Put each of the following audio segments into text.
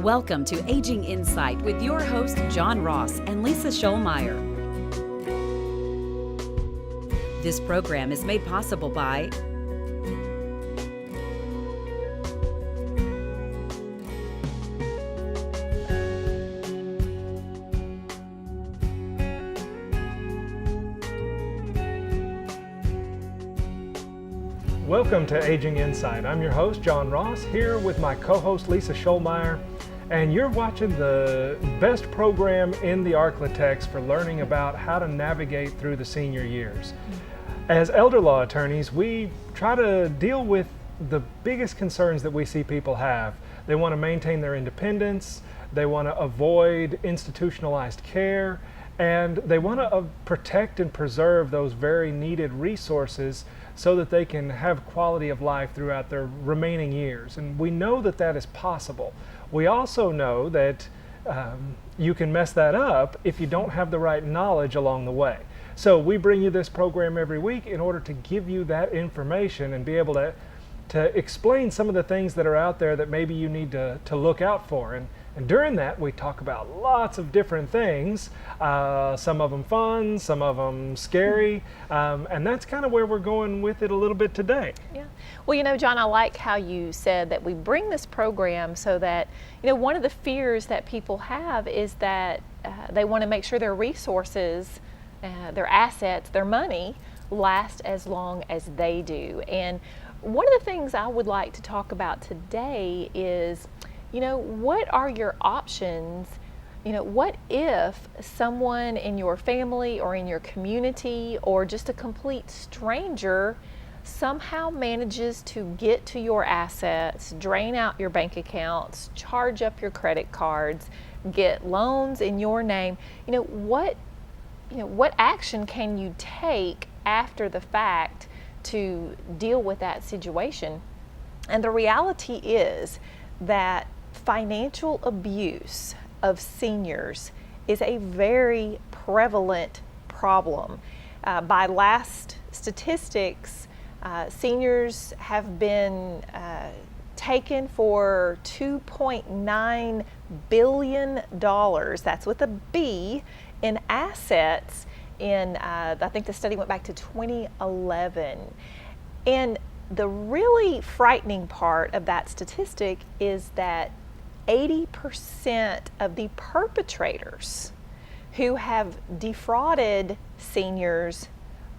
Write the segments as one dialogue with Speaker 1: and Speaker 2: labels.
Speaker 1: Welcome to Aging Insight with your host, John Ross and Lisa Scholmeyer. This program is made possible by
Speaker 2: Welcome to Aging Insight. I'm your host, John Ross, here with my co-host, Lisa Scholmeyer, and you're watching the best program in the Arklatex for learning about how to navigate through the senior years. As elder law attorneys, we try to deal with the biggest concerns that we see people have. They want to maintain their independence, they want to avoid institutionalized care, and they want to protect and preserve those very needed resources so that they can have quality of life throughout their remaining years. And we know that that is possible. We also know that you can mess that up if you don't have the right knowledge along the way. So we bring you this program every week in order to give you that information and be able to explain some of the things that are out there that maybe you need to look out for. And during that, we talk about lots of different things, some of them fun, some of them scary, and that's kind of where we're going with it a little bit today.
Speaker 3: Yeah. Well, you know, John, I like how you said that we bring this program so that, you know, one of the fears that people have is that they want to make sure their resources, their assets, their money last as long as they do. And one of the things I would like to talk about today is, you know, what are your options? You know, what if someone in your family or in your community or just a complete stranger somehow manages to get to your assets, drain out your bank accounts, charge up your credit cards, get loans in your name? What action can you take after the fact to deal with that situation? And the reality is that financial abuse of seniors is a very prevalent problem. By last statistics, seniors have been taken for $2.9 billion, that's with a B, in assets in, I think the study went back to 2011. And the really frightening part of that statistic is that 80% of the perpetrators who have defrauded seniors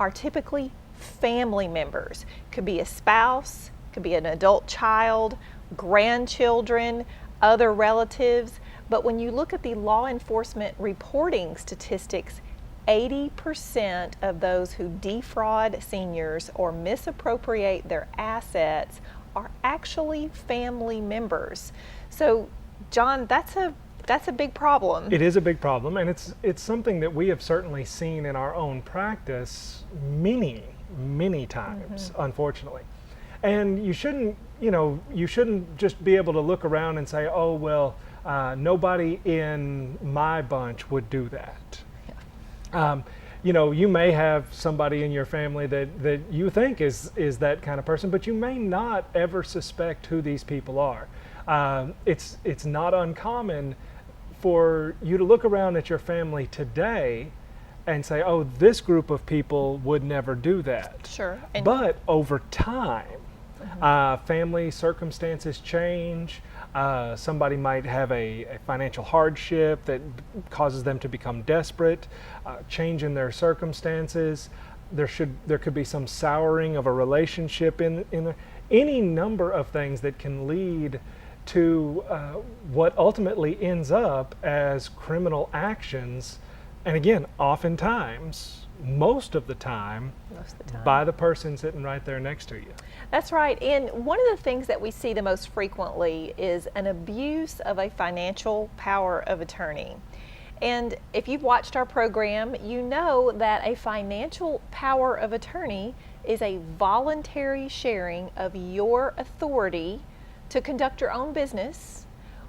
Speaker 3: are typically family members. Could be a spouse, could be an adult child, grandchildren, other relatives. But when you look at the law enforcement reporting statistics, 80% of those who defraud seniors or misappropriate their assets are actually family members. So, John, that's a big problem.
Speaker 2: It is a big problem, and it's something that we have certainly seen in our own practice many times, unfortunately. And you shouldn't just be able to look around and say, oh, well, nobody in my bunch would do that. You may have somebody in your family that you think is that kind of person, but you may not ever suspect who these people are. It's not uncommon for you to look around at your family today and say, oh, this group of people would never do that.
Speaker 3: Sure.
Speaker 2: But over time, family circumstances change. Somebody might have a financial hardship that causes them to become desperate, change in their circumstances. There could be some souring of a relationship in any number of things that can lead to what ultimately ends up as criminal actions. And again, oftentimes, most of the time, by the person sitting right there next to you.
Speaker 3: That's right. And one of the things that we see the most frequently is an abuse of a financial power of attorney. And if you've watched our program, you know that a financial power of attorney is a voluntary sharing of your authority to conduct your own business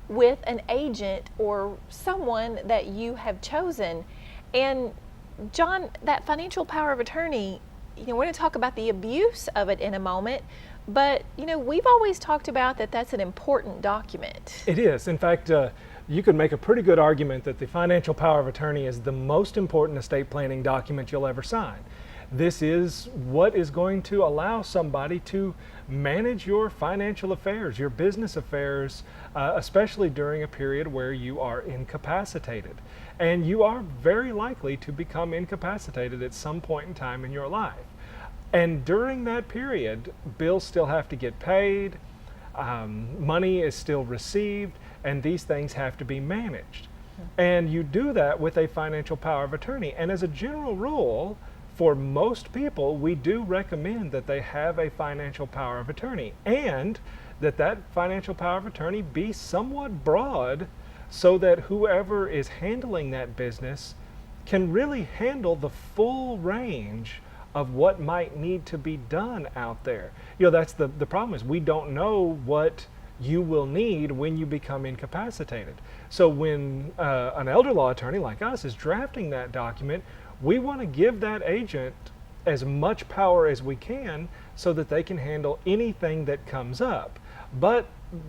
Speaker 3: with an agent or someone that you have chosen. And John, that financial power of attorney, we're going to talk about the abuse of it in a moment, But, we've always talked about that that's an important document.
Speaker 2: It is. In fact, you could make a pretty good argument that the financial power of attorney is the most important estate planning document you'll ever sign. This is what is going to allow somebody to manage your financial affairs, your business affairs, especially during a period where you are incapacitated. And you are very likely to become incapacitated at some point in time in your life. And during that period, bills still have to get paid, money is still received, and these things have to be managed. And you do that with a financial power of attorney. And as a general rule, for most people, we do recommend that they have a financial power of attorney, and that financial power of attorney be somewhat broad so that whoever is handling that business can really handle the full range of what might need to be done out there. That's the problem, is we don't know what you will need when you become incapacitated. So when an elder law attorney like us is drafting that document, we want to give that agent as much power as we can so that they can handle anything that comes up. But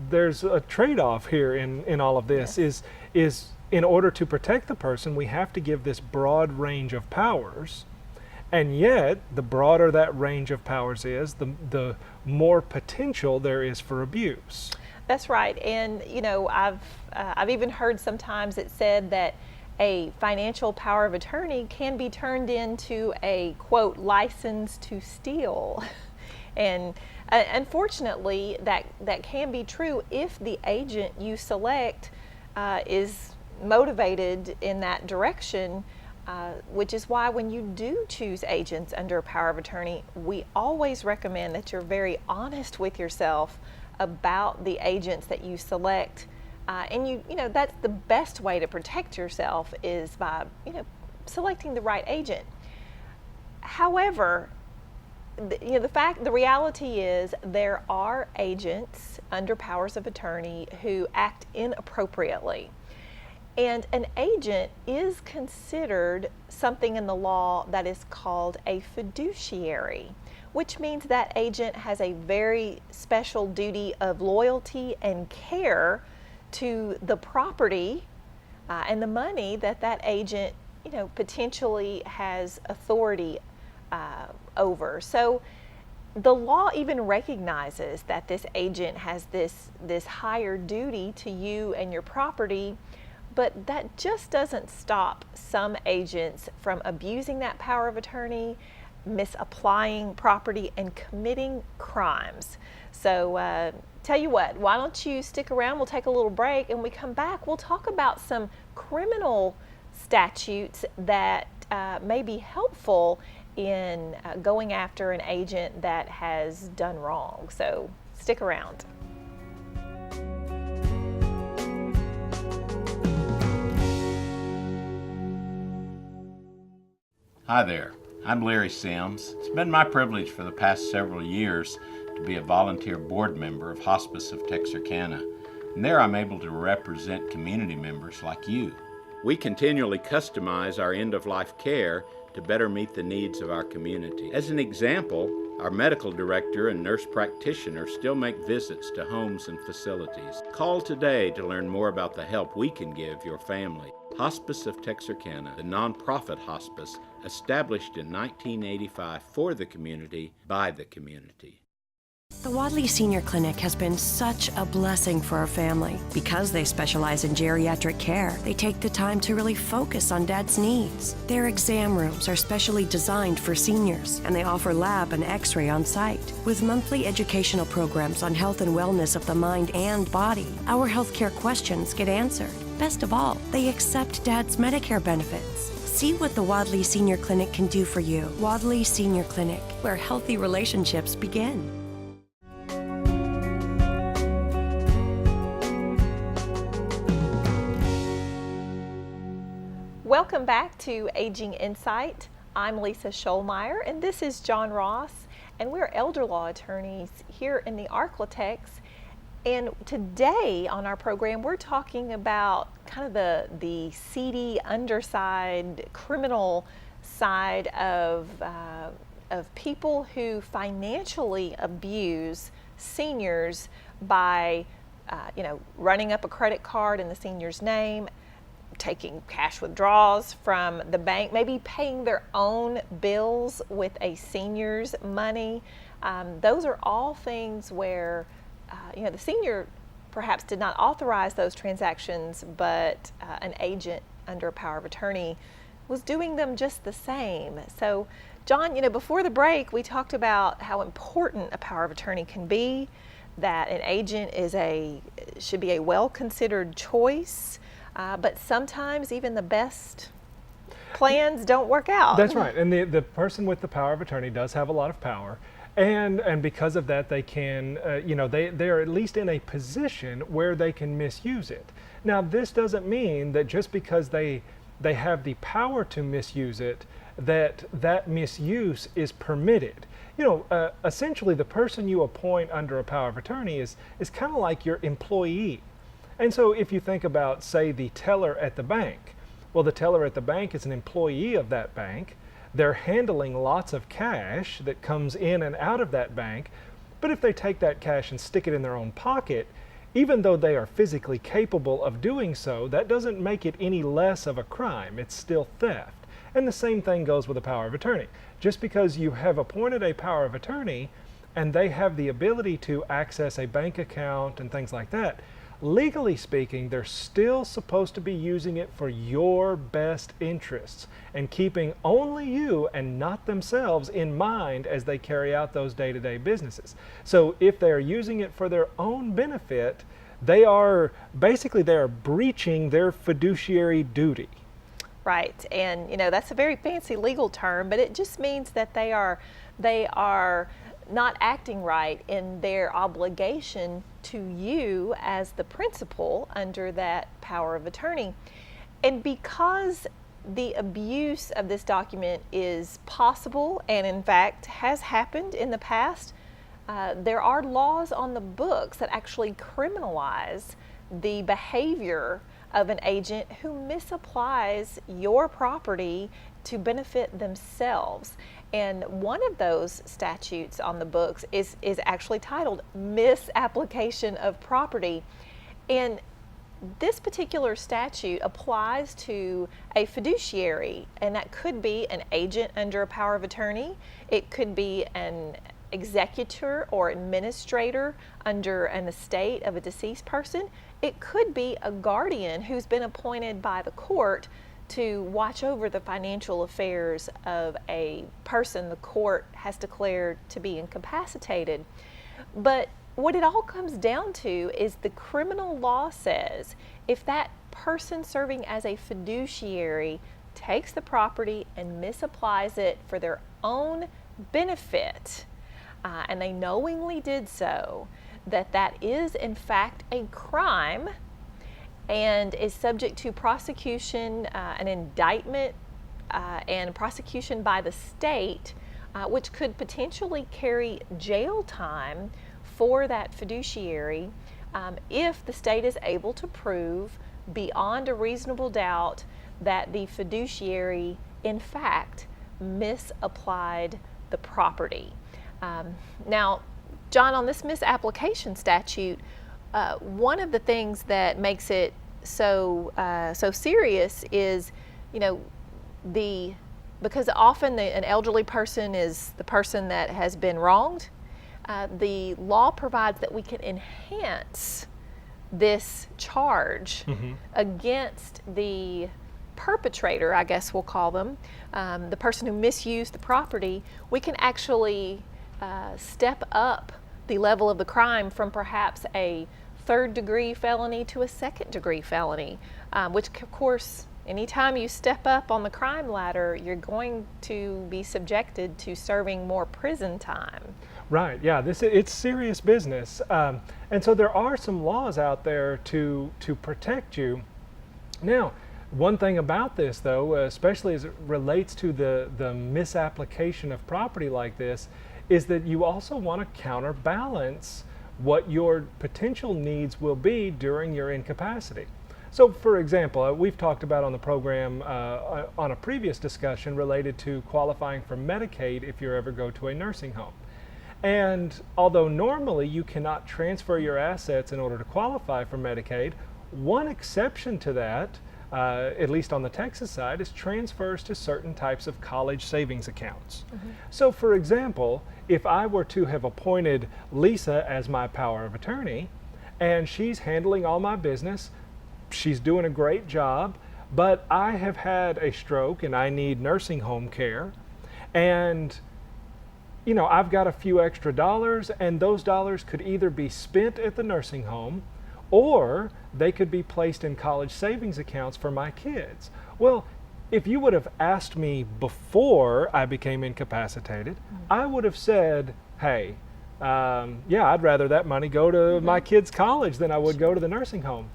Speaker 2: there's a trade-off here in all of this.
Speaker 3: Yes.
Speaker 2: Is in order to protect the person, we have to give this broad range of powers. And yet, the broader that range of powers is, the more potential there is for abuse.
Speaker 3: That's right. And, I've even heard sometimes it said that a financial power of attorney can be turned into a, quote, license to steal. And unfortunately, that can be true if the agent you select is motivated in that direction, which is why when you do choose agents under a power of attorney, we always recommend that you're very honest with yourself about the agents that you select. And that's the best way to protect yourself, is by, selecting the right agent. However, the reality is there are agents under powers of attorney who act inappropriately. And an agent is considered something in the law that is called a fiduciary, which means that agent has a very special duty of loyalty and care to the property and the money that agent, potentially has authority over. So the law even recognizes that this agent has this higher duty to you and your property, but that just doesn't stop some agents from abusing that power of attorney, misapplying property, and committing crimes. So tell you what, why don't you stick around? We'll take a little break, and when we come back, we'll talk about some criminal statutes that may be helpful in going after an agent that has done wrong. So stick around.
Speaker 4: Hi there, I'm Larry Sims. It's been my privilege for the past several years to be a volunteer board member of Hospice of Texarkana, and there I'm able to represent community members like you. We continually customize our end-of-life care to better meet the needs of our community. As an example, our medical director and nurse practitioner still make visits to homes and facilities. Call today to learn more about the help we can give your family. Hospice of Texarkana, the nonprofit hospice established in 1985 for the community, by the community.
Speaker 5: The Wadley Senior Clinic has been such a blessing for our family. Because they specialize in geriatric care, they take the time to really focus on Dad's needs. Their exam rooms are specially designed for seniors, and they offer lab and x-ray on site. With monthly educational programs on health and wellness of the mind and body, our healthcare questions get answered. Best of all, they accept Dad's Medicare benefits. See what the Wadley Senior Clinic can do for you. Wadley Senior Clinic, where healthy relationships begin.
Speaker 3: Welcome back to Aging Insight. I'm Lisa Scholmeyer, and this is John Ross, and we're elder law attorneys here in the Arklatex. And today on our program, we're talking about kind of the seedy underside, criminal side of people who financially abuse seniors by running up a credit card in the senior's name, taking cash withdrawals from the bank, maybe paying their own bills with a senior's money. Those are all things where the senior perhaps did not authorize those transactions, but an agent under a power of attorney was doing them just the same. So, John, before the break, we talked about how important a power of attorney can be, that an agent should be a well-considered choice, but sometimes even the best plans don't work out.
Speaker 2: That's right, and the person with the power of attorney does have a lot of power, and because of that, they can, they are at least in a position where they can misuse it. Now, this doesn't mean that just because they have the power to misuse it, that misuse is permitted. Essentially, the person you appoint under a power of attorney is kind of like your employee. And so if you think about, say, the teller at the bank, well, the teller at the bank is an employee of that bank. They're handling lots of cash that comes in and out of that bank. But if they take that cash and stick it in their own pocket, even though they are physically capable of doing so, that doesn't make it any less of a crime. It's still theft. And the same thing goes with a power of attorney. Just because you have appointed a power of attorney and they have the ability to access a bank account and things like that, legally speaking, they're still supposed to be using it for your best interests and keeping only you and not themselves in mind as they carry out those day-to-day businesses. So if they're using it for their own benefit, they are breaching their fiduciary duty.
Speaker 3: Right, and that's a very fancy legal term, but it just means that they are not acting right in their obligation to you as the principal under that power of attorney. And because the abuse of this document is possible and in fact has happened in the past, there are laws on the books that actually criminalize the behavior of an agent who misapplies your property to benefit themselves. And one of those statutes on the books is actually titled Misapplication of Property. And this particular statute applies to a fiduciary, and that could be an agent under a power of attorney. It could be an executor or administrator under an estate of a deceased person. It could be a guardian who's been appointed by the court to watch over the financial affairs of a person the court has declared to be incapacitated. But what it all comes down to is the criminal law says if that person serving as a fiduciary takes the property and misapplies it for their own benefit, and they knowingly did so, that is in fact a crime and is subject to prosecution, an indictment, and prosecution by the state, which could potentially carry jail time for that fiduciary if the state is able to prove beyond a reasonable doubt that the fiduciary in fact misapplied the property. Now, John, on this misapplication statute, one of the things that makes it so serious is, because often an elderly person is the person that has been wronged. The law provides that we can enhance this charge against the perpetrator, I guess we'll call them, the person who misused the property. We can actually step up the level of the crime from perhaps a third-degree felony to a second-degree felony, which of course, anytime you step up on the crime ladder, you're going to be subjected to serving more prison time.
Speaker 2: Right, yeah, it's serious business. And so there are some laws out there to protect you. Now, one thing about this though, especially as it relates to the misapplication of property like this, is that you also want to counterbalance what your potential needs will be during your incapacity. So for example, we've talked about on the program on a previous discussion related to qualifying for Medicaid if you ever go to a nursing home. And although normally you cannot transfer your assets in order to qualify for Medicaid, one exception to that, at least on the Texas side, is transfers to certain types of college savings accounts. So for example, if I were to have appointed Lisa as my power of attorney, and she's handling all my business, she's doing a great job, but I have had a stroke and I need nursing home care, and I've got a few extra dollars, and those dollars could either be spent at the nursing home or they could be placed in college savings accounts for my kids. Well, if you would have asked me before I became incapacitated, I would have said, hey, I'd rather that money go to my kids' college than I would go to the nursing home.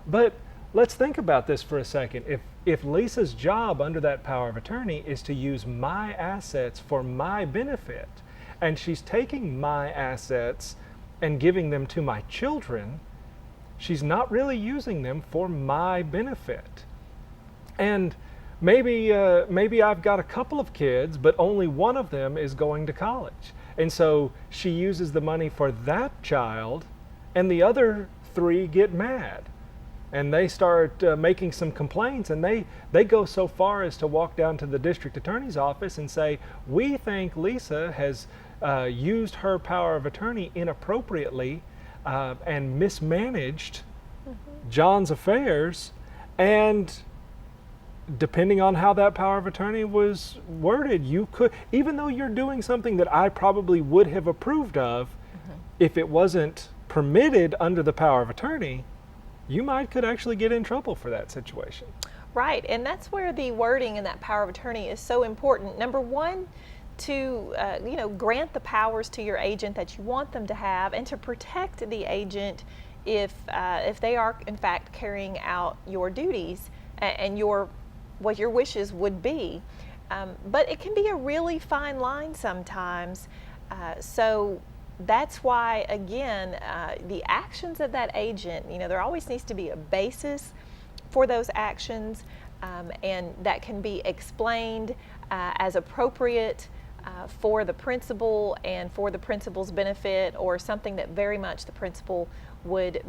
Speaker 2: But let's think about this for a second. If Lisa's job under that power of attorney is to use my assets for my benefit, and she's taking my assets and giving them to my children, she's not really using them for my benefit. And maybe I've got a couple of kids, but only one of them is going to college. And so she uses the money for that child, and the other 3 get mad. And they start making some complaints, and they go so far as to walk down to the district attorney's office and say, we think Lisa has used her power of attorney inappropriately and mismanaged John's affairs, and depending on how that power of attorney was worded, you could, even though you're doing something that I probably would have approved of, if it wasn't permitted under the power of attorney, you could actually get in trouble for that situation.
Speaker 3: Right, and that's where the wording in that power of attorney is so important. Number one, to grant the powers to your agent that you want them to have, and to protect the agent if they are in fact carrying out your duties and what your wishes would be. But it can be a really fine line sometimes. So that's why, again, the actions of that agent, there always needs to be a basis for those actions, and that can be explained as appropriate for the principal and for the principal's benefit, or something that very much the principal would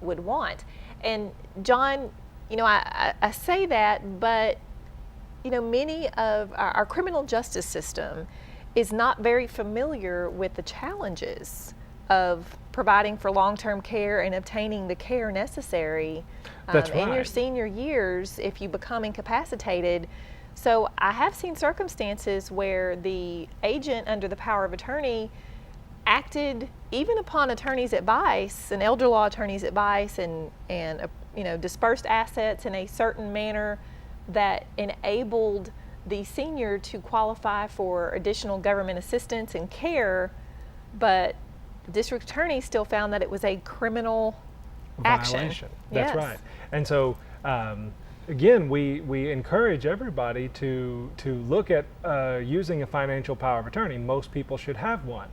Speaker 3: want. And John, I say that, but many of our criminal justice system is not very familiar with the challenges of providing for long-term care and obtaining the care necessary in your senior years if you become incapacitated. So I have seen circumstances where the agent under the power of attorney acted even upon attorney's advice, an elder law attorney's advice, and dispersed assets in a certain manner that enabled the senior to qualify for additional government assistance and care, but the district attorney still found that it was a criminal
Speaker 2: violation.
Speaker 3: Action.
Speaker 2: That's
Speaker 3: Yes.
Speaker 2: right. And so again, we encourage everybody to look at using a financial power of attorney. Most people should have one.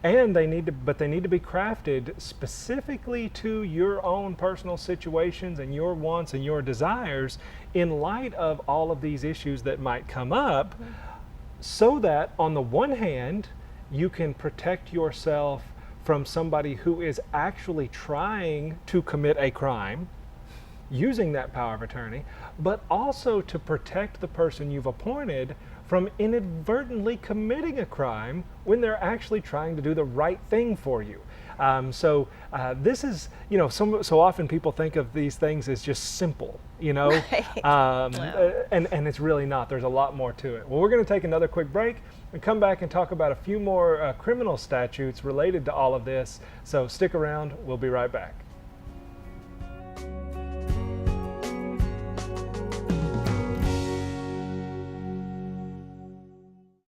Speaker 2: And they need to be crafted specifically to your own personal situations and your wants and your desires in light of all of these issues that might come up, so that on the one hand, you can protect yourself from somebody who is actually trying to commit a crime using that power of attorney, but also to protect the person you've appointed from inadvertently committing a crime when they're actually trying to do the right thing for you. So this is, so often people think of these things as just simple,
Speaker 3: Right.
Speaker 2: And it's really not. There's a lot more to it. Well, we're going to take another quick break and come back and talk about a few more criminal statutes related to all of this. So stick around. We'll be right back.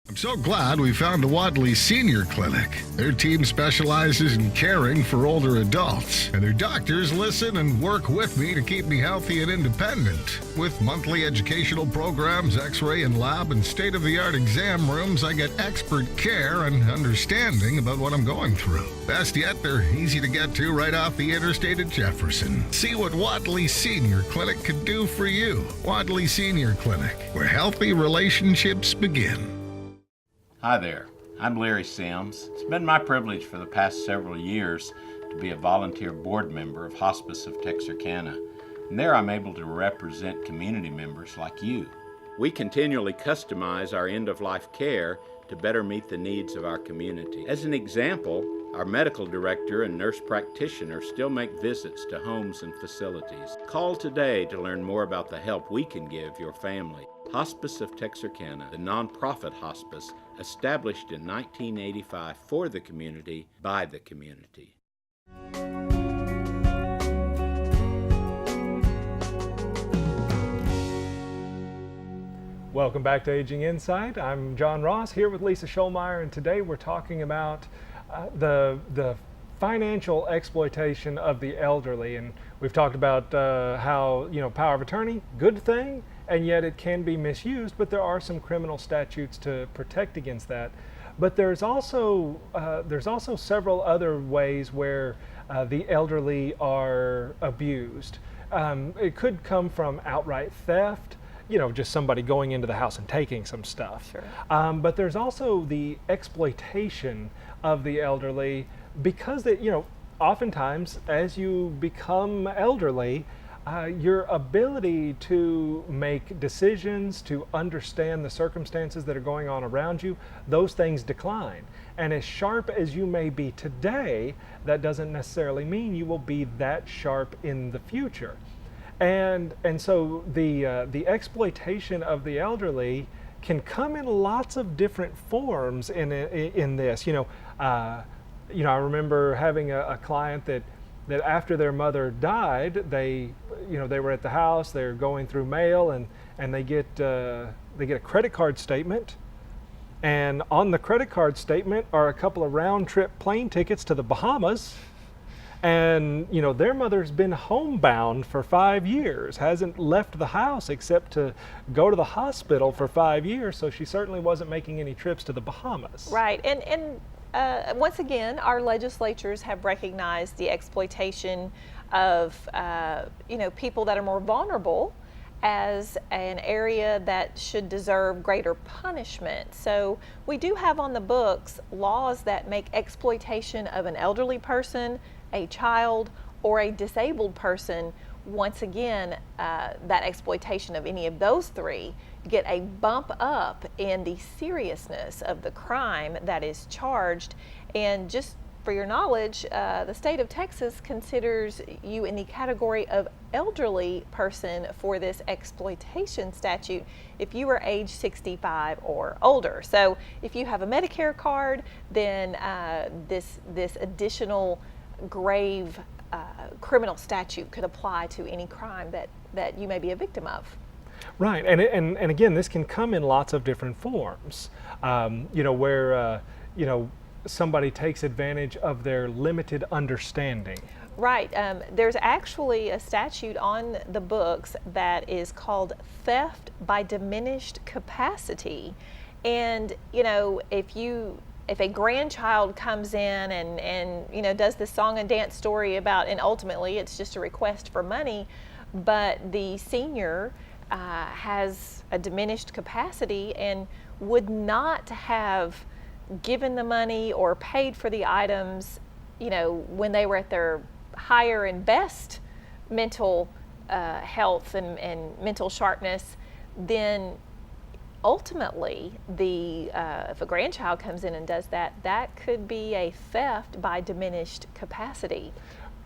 Speaker 6: I'm so glad we found the Wadley Senior Clinic. Their team specializes in caring for older adults, and their doctors listen and work with me to keep me healthy and independent. With monthly educational programs, x-ray and lab, and state-of-the-art exam rooms, I get expert care and understanding about what I'm going through. Best yet, they're easy to get to right off the interstate at Jefferson. See what Wadley Senior Clinic could do for you. Wadley Senior Clinic, where healthy relationships begin.
Speaker 4: Hi there, I'm Larry Sims. It's been my privilege for the past several years to be a volunteer board member of Hospice of Texarkana, and there I'm able to represent community members like you. We continually customize our end-of-life care to better meet the needs of our community. As an example, our medical director and nurse practitioners still make visits to homes and facilities. Call today to learn more about the help we can give your family. Hospice of Texarkana, the nonprofit hospice established in 1985 for the community, by the community.
Speaker 2: Welcome back to Aging Insight. I'm John Ross here with Lisa Scholmeyer, and today we're talking about the financial exploitation of the elderly. And we've talked about how, power of attorney, good thing, and yet it can be misused, but there are some criminal statutes to protect against that. But there's also several other ways where the elderly are abused. It could come from outright theft, just somebody going into the house and taking some stuff.
Speaker 3: Sure.
Speaker 2: But there's also the exploitation of the elderly, because oftentimes as you become elderly, your ability to make decisions, to understand the circumstances that are going on around you, those things decline. And as sharp as you may be today, that doesn't necessarily mean you will be that sharp in the future. And so the exploitation of the elderly can come in lots of different forms in this. I remember having a client that after their mother died, they were at the house, they're going through mail, and they get a credit card statement, and on the credit card statement are a couple of round trip plane tickets to the Bahamas. And their mother's been homebound for 5 years, hasn't left the house except to go to the hospital for 5 years, so she certainly wasn't making any trips to the Bahamas.
Speaker 3: Right, and once again, our legislatures have recognized the exploitation of people that are more vulnerable as an area that should deserve greater punishment. So we do have on the books laws that make exploitation of an elderly person, a child, or a disabled person, once again, that exploitation of any of those three, get a bump up in the seriousness of the crime that is charged. And just for your knowledge, the state of Texas considers you in the category of elderly person for this exploitation statute if you are age 65 or older. So if you have a Medicare card, then this additional grave criminal statute could apply to any crime that you may be a victim of.
Speaker 2: Right, and again, this can come in lots of different forms. Where somebody takes advantage of their limited understanding.
Speaker 3: Right. There's actually a statute on the books that is called theft by diminished capacity, and if a grandchild comes in and does this song and dance story about, and ultimately it's just a request for money, but the senior has a diminished capacity and would not have given the money or paid for the items, when they were at their higher and best mental health and mental sharpness, then ultimately, if a grandchild comes in and does that, that could be a theft by diminished capacity.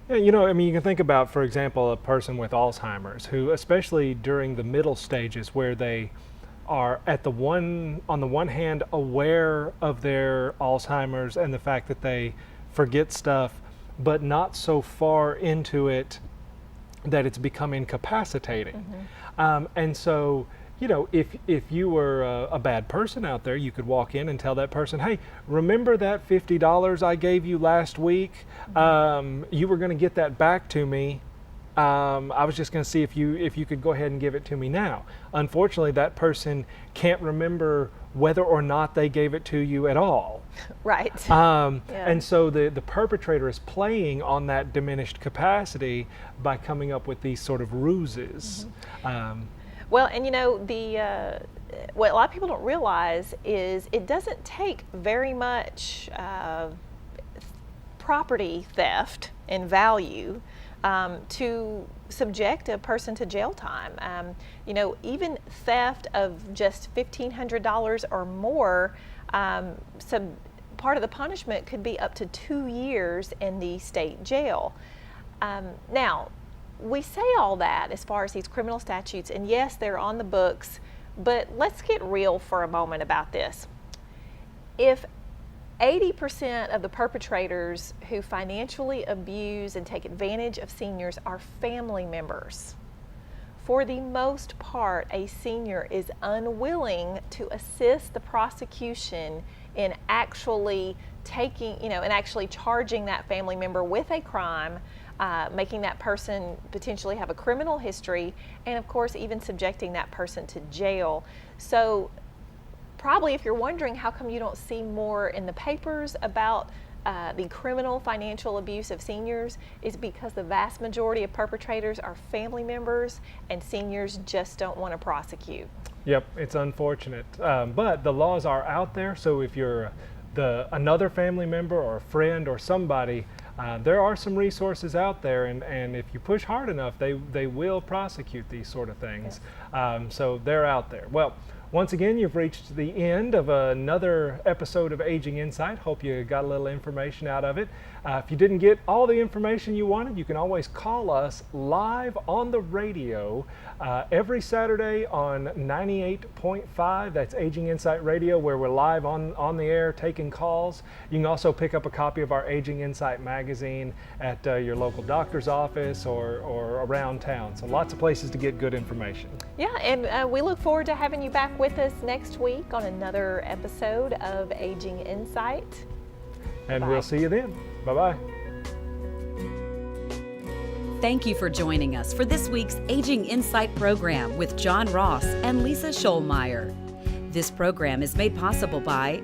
Speaker 2: Yeah, you can think about, for example, a person with Alzheimer's who, especially during the middle stages where they are on the one hand aware of their Alzheimer's and the fact that they forget stuff, but not so far into it that it's become incapacitating. Mm-hmm. And so, if you were a bad person out there, you could walk in and tell that person, hey, remember that $50 I gave you last week? You were going to get that back to me. I was just going to see if you could go ahead and give it to me now. Unfortunately, that person can't remember whether or not they gave it to you at all.
Speaker 3: Right.
Speaker 2: Yeah. And so the perpetrator is playing on that diminished capacity by coming up with these sort of ruses.
Speaker 3: Mm-hmm. Well, and what a lot of people don't realize is it doesn't take very much property theft and value to subject a person to jail time. Even theft of just $1,500 or more, some part of the punishment could be up to 2 years in the state jail. Now, we say all that as far as these criminal statutes, and yes, they're on the books, but let's get real for a moment about this. If 80% of the perpetrators who financially abuse and take advantage of seniors are family members, for the most part, a senior is unwilling to assist the prosecution in actually actually charging that family member with a crime, making that person potentially have a criminal history, and of course even subjecting that person to jail. So probably if you're wondering how come you don't see more in the papers about the criminal financial abuse of seniors, is because the vast majority of perpetrators are family members and seniors just don't want to prosecute.
Speaker 2: Yep, it's unfortunate. But the laws are out there, so if you're another family member or a friend or somebody, there are some resources out there, and if you push hard enough, they will prosecute these sort of things. So they're out there. Well, once again, you've reached the end of another episode of Aging Insight. Hope you got a little information out of it. If you didn't get all the information you wanted, you can always call us live on the radio every Saturday on 98.5. That's Aging Insight Radio, where we're live on the air taking calls. You can also pick up a copy of our Aging Insight magazine at your local doctor's office or around town. So lots of places to get good information.
Speaker 3: Yeah, and we look forward to having you back with us next week on another episode of Aging Insight.
Speaker 2: And
Speaker 3: Bye.
Speaker 2: We'll see you then. Bye-bye.
Speaker 1: Thank you for joining us for this week's Aging Insight program with John Ross and Lisa Scholmeyer. This program is made possible by